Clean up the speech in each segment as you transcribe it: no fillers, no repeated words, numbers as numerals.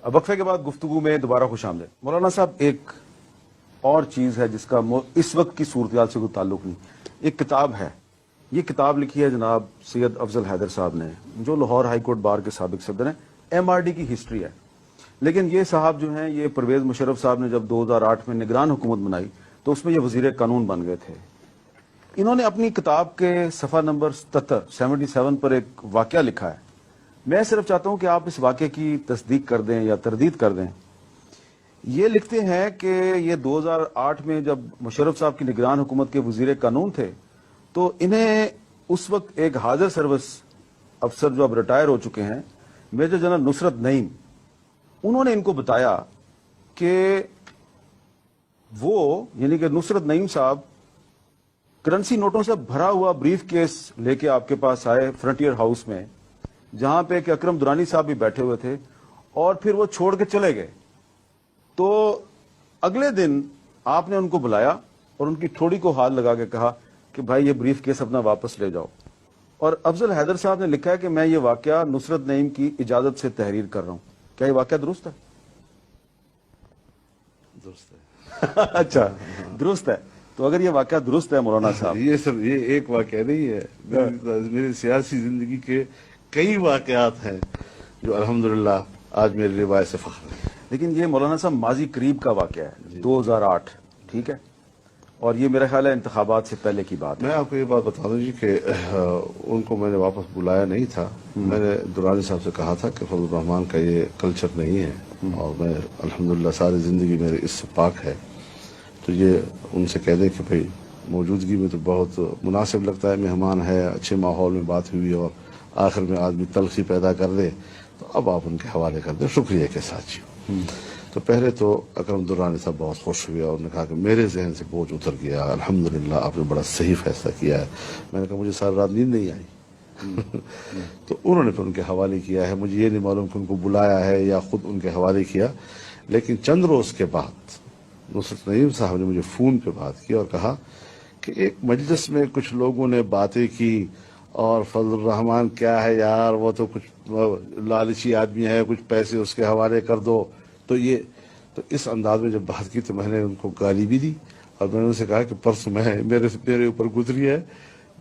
اب وقفے کے بعد گفتگو میں دوبارہ خوش آمدید۔ مولانا صاحب، ایک اور چیز ہے جس کا اس وقت کی صورتحال سے کوئی تعلق نہیں۔ ایک کتاب ہے، یہ کتاب لکھی ہے جناب سید افضل حیدر صاحب نے، جو لاہور ہائی کورٹ بار کے سابق صدر ہیں۔ ایم آر ڈی کی ہسٹری ہے، لیکن یہ صاحب جو ہیں، یہ پرویز مشرف صاحب نے جب 2008 میں نگران حکومت بنائی تو اس میں یہ وزیر قانون بن گئے تھے۔ انہوں نے اپنی کتاب کے صفحہ نمبر 77 پر ایک واقعہ لکھا ہے۔ میں صرف چاہتا ہوں کہ آپ اس واقعے کی تصدیق کر دیں یا تردید کر دیں۔ یہ لکھتے ہیں کہ یہ 2008 میں جب مشرف صاحب کی نگران حکومت کے وزیر قانون تھے تو انہیں اس وقت ایک حاضر سروس افسر جو اب ریٹائر ہو چکے ہیں، میجر جنرل نصرت نعیم، انہوں نے ان کو بتایا کہ وہ یعنی کہ نصرت نعیم صاحب کرنسی نوٹوں سے بھرا ہوا بریف کیس لے کے آپ کے پاس آئے فرنٹیئر ہاؤس میں، جہاں پہ کہ اکرم درانی صاحب بھی بیٹھے ہوئے تھے، اور پھر وہ چھوڑ کے چلے گئے۔ تو اگلے دن آپ نے ان کو بلایا اور ان کی ٹھوڑی کو ہاتھ لگا کے کہا کہ بھائی یہ بریف کیس اپنا واپس لے جاؤ۔ اور افضل حیدر صاحب نے لکھا ہے کہ میں یہ واقعہ نصرت نعیم کی اجازت سے تحریر کر رہا ہوں۔ کیا یہ واقعہ درست ہے؟ درست ہے۔ اچھا، درست ہے۔ تو اگر یہ واقعہ درست ہے مولانا صاحب، یہ ایک واقعہ نہیں ہے، میری سیاسی زندگی کے کئی واقعات ہیں جو الحمدللہ آج میری روایت سے فخر ہے۔ لیکن یہ مولانا صاحب ماضی قریب کا واقعہ ہے، 2008، ٹھیک ہے، اور یہ میرا خیال ہے انتخابات سے پہلے کی بات ہے۔ میں آپ کو یہ بات بتا دوں جی کہ ان کو میں نے واپس بلایا نہیں تھا۔ میں نے درانی صاحب سے کہا تھا کہ فضل الرحمان کا یہ کلچر نہیں ہے، اور میں الحمدللہ ساری زندگی میرے اس سے پاک ہے، تو یہ ان سے کہہ دیں کہ بھئی موجودگی میں تو بہت مناسب لگتا ہے، مہمان ہے، اچھے ماحول میں بات ہوئی اور آخر میں آدمی تلخی پیدا کر دے، تو اب آپ ان کے حوالے کر دیں شکریہ کے ساتھ جی۔ تو پہلے تو اکرم درانی صاحب بہت خوش ہوئے اور انہوں نے کہا کہ میرے ذہن سے بوجھ اتر گیا، الحمدللہ آپ نے بڑا صحیح فیصلہ کیا ہے۔ میں نے کہا مجھے ساری رات نیند نہیں آئی۔ تو انہوں نے پھر ان کے حوالے کیا ہے، مجھے یہ نہیں معلوم کہ ان کو بلایا ہے یا خود ان کے حوالے کیا، لیکن چند روز کے بعد نصرت نعیم صاحب نے مجھے فون پہ بات کی اور کہا کہ ایک مجلس میں کچھ لوگوں نے باتیں کی اور فضل الرحمان کیا ہے یار، وہ تو کچھ لالچی آدمی ہے، کچھ پیسے اس کے حوالے کر دو۔ تو اس انداز میں جب بات کی تو میں نے ان کو گالی بھی دی، اور میں نے ان سے کہا کہ پرسوں میرے اوپر گزری ہے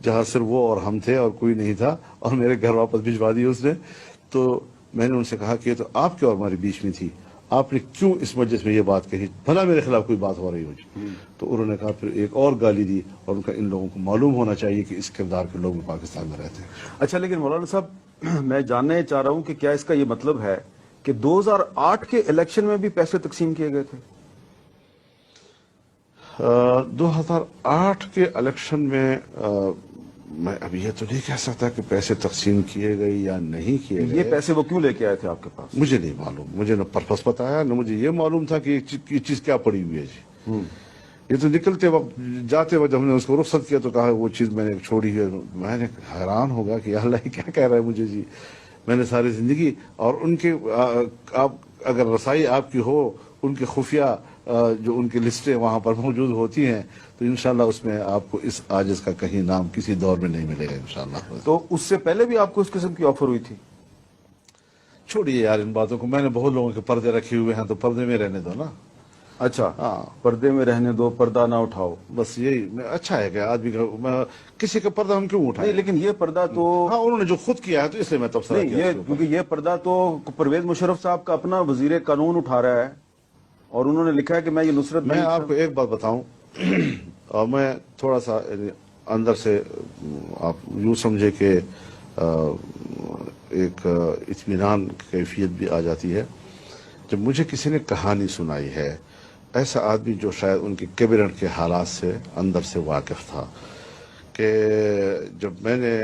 جہاں صرف وہ اور ہم تھے اور کوئی نہیں تھا، اور میرے گھر واپس بھجوا دی اس نے۔ تو میں نے ان سے کہا کہ یہ تو آپ کے اور ہمارے بیچ میں تھی، آپ نے کیوں اس مجلس میں یہ بات کہی، بھلا میرے خلاف کوئی بات ہو رہی ہو جی۔ تو انہوں نے کہا پھر ایک اور گالی دی، اور ان کا ان لوگوں کو معلوم ہونا چاہیے کہ اس کردار کے لوگ پاکستان میں رہتے ہیں۔ اچھا، لیکن مولانا صاحب میں جاننا چاہ رہا ہوں کہ کیا اس کا یہ مطلب ہے کہ 2008 کے الیکشن میں بھی پیسے تقسیم کیے گئے تھے؟ 2008 کے الیکشن میں میں اب یہ تو نہیں کہہ سکتا کہ پیسے تقسیم کیے گئے یا نہیں کیے گئے۔ یہ پیسے وہ کیوں لے کے آئے تھے آپ کے پاس؟ مجھے نہیں معلوم، مجھے نہ پرپس بتایا، نہ مجھے یہ معلوم تھا کہ یہ چیز کیا پڑی ہوئی ہے جی۔ یہ تو نکلتے وقت جاتے وقت ہم نے اس کو رخصت کیا تو کہا وہ چیز میں نے چھوڑی ہے۔ میں نے حیران ہوگا کہ اللہ یہ کیا کہہ رہا ہے مجھے جی۔ میں نے ساری زندگی اور ان کے آپ اگر رسائی آپ کی ہو ان کے خفیہ جو ان کی لسٹیں وہاں پر موجود ہوتی ہیں تو انشاءاللہ اس میں آپ کو اس عاجز کا کہیں نام کسی دور میں نہیں ملے گا انشاءاللہ۔ تو اس سے پہلے بھی آپ کو اس قسم کی آفر ہوئی تھی؟ چھوڑیے یار ان باتوں کو، میں نے بہت لوگوں کے پردے رکھے ہوئے ہیں تو پردے میں رہنے دو نا۔ اچھا، ہاں، پردے میں رہنے دو، پردہ نہ اٹھاؤ، بس یہی اچھا ہے کہ آدمی کا کسی کا پردہ ہم کیوں اٹھائیں؟ نہیں لیکن یہ پردہ تو ہاں انہوں نے جو خود کیا ہے تو اس لیے میں تبصرہ نہیں، کیا یہ اس کے اوپر۔ کیونکہ یہ پردہ تو پرویز مشرف صاحب کا اپنا وزیر قانون اٹھا رہا ہے، اور انہوں نے لکھا ہے کہ میں یہ نصرت میں آپ کو ایک بات بتاؤں، اور میں تھوڑا سا اندر سے آپ یوں سمجھے کہ ایک اطمینان کیفیت بھی آ جاتی ہے جب مجھے کسی نے کہانی سنائی ہے، ایسا آدمی جو شاید ان کی کیبنٹ کے حالات سے اندر سے واقف تھا، کہ جب میں نے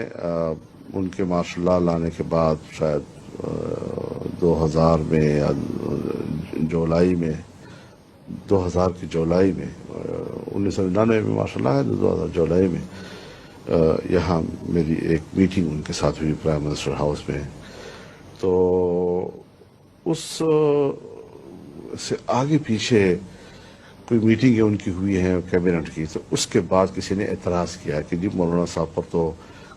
ان کے ماشاء اللہ لانے کے بعد شاید 2000 میں یا جولائی میں 2000 کی جولائی میں 1999 میں ماشاء اللہ ہے 2000 جولائی میں یہاں میری ایک میٹنگ ان کے ساتھ ہوئی پرائم منسٹر ہاؤس میں، تو اس سے آگے پیچھے کوئی میٹنگیں ان کی ہوئی ہیں کیبنٹ کی، تو اس کے بعد کسی نے اعتراض کیا کہ جی مولانا صاحب پر تو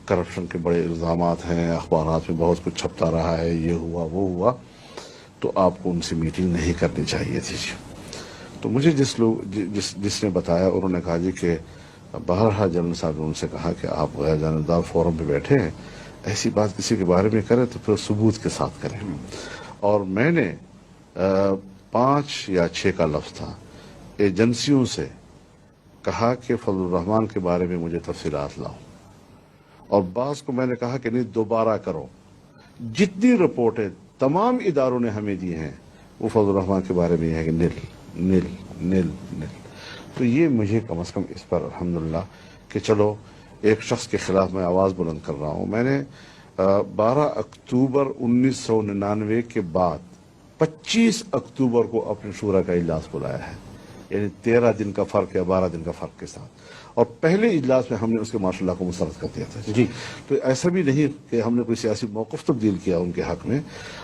کرپشن کے بڑے الزامات ہیں، اخبارات میں بہت کچھ چھپتا رہا ہے، یہ ہوا وہ ہوا۔ تو آپ کو ان سے میٹنگ نہیں کرنی چاہیے تھی جی. تو مجھے جس نے بتایا انہوں نے کہا جی کہ بہرحال جنرل صاحب نے ان سے کہا کہ آپ غیر جانبدار فورم پہ بیٹھے ہیں, ایسی بات کسی کے بارے میں کریں تو پھر ثبوت کے ساتھ کریں. اور میں نے 5 یا 6 کا لفظ تھا, ایجنسیوں سے کہا کہ فضل الرحمان کے بارے میں مجھے تفصیلات لاؤ, اور بعض کو میں نے کہا کہ نہیں دوبارہ کرو. جتنی رپورٹیں تمام اداروں نے ہمیں دی ہیں وہ فضل الرحمان کے بارے میں یہ ہے کہ نل نل نل نل. تو یہ مجھے کم از کم اس پر الحمدللہ کہ چلو ایک شخص کے خلاف میں آواز بلند کر رہا ہوں. میں نے 12 اکتوبر 1999 کے بعد 25 اکتوبر کو اپنے شورا کا اجلاس بلایا ہے, یعنی 13 دن کا فرق یا 12 دن کا فرق کے ساتھ, اور پہلے اجلاس میں ہم نے اس کے ماشاء اللہ کو مسترد کر دیا تھا جی. تو ایسا بھی نہیں کہ ہم نے کوئی سیاسی موقف تبدیل کیا ان کے حق میں.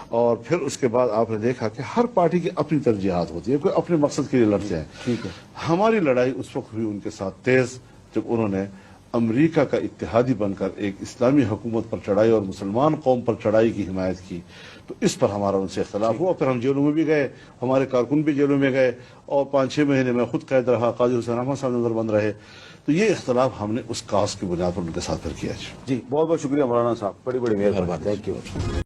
اور پھر اس کے بعد آپ نے دیکھا کہ ہر پارٹی کی اپنی ترجیحات ہوتی ہے, کوئی اپنے مقصد کے لیے لڑتے ہیں. ٹھیک ہے, ہماری لڑائی اس وقت ہوئی ان کے ساتھ تیز جب انہوں نے امریکہ کا اتحادی بن کر ایک اسلامی حکومت پر چڑھائی اور مسلمان قوم پر چڑھائی کی حمایت کی. تو اس پر ہمارا ان سے اختلاف ہوا, پھر ہم جیلوں میں بھی گئے, ہمارے کارکن بھی جیلوں میں گئے, اور 5-6 مہینے میں خود قید رہا, قاضی حسین احمد صاحب نظر بند رہے. تو یہ اختلاف ہم نے اس کاس کی بنیاد پر ان کے ساتھ پھر کیا. جی بہت بہت شکریہ مولانا صاحب, بڑی بڑی مہربانی. Thank you.